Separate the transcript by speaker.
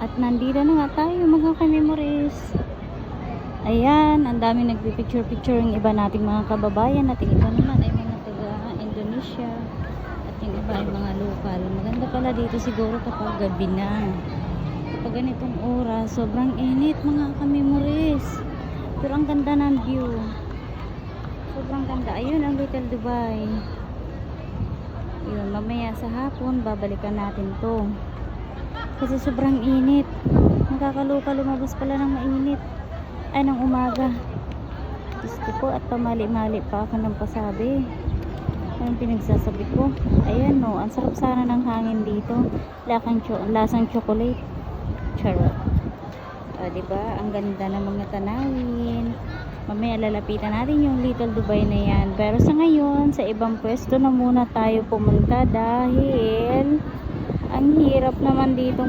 Speaker 1: At nandito na nga tayo mga ka-memories. Ayan, ang dami nagpipicture-picture yung iba nating mga kababayan. At yung iba naman ay mga taga-Indonesia. At yung iba ay mga local. Maganda pala dito siguro kapag gabi na. Kapag ganitong oras, sobrang init mga ka-memories. Pero ang ganda ng view. Sobrang ganda. Ayun ang Little Dubai. Yun, mamaya sa hapon babalikan natin to kasi sobrang init. Nakakaloka lumabas pala ng mainit ay ng umaga. Gusto ko at pamali-mali pa ako ng pasabi. Anong pinagsasabi ko? Ayan no, ang sarap sana ng hangin dito. Lasang chocolate. Charot. Diba? Ang ganda ng mga tanawin. Mamaya lalapitan natin yung Little Dubai na yan. Pero sa ngayon, sa ibang pwesto na muna tayo pumunta dahil ang hirap naman dito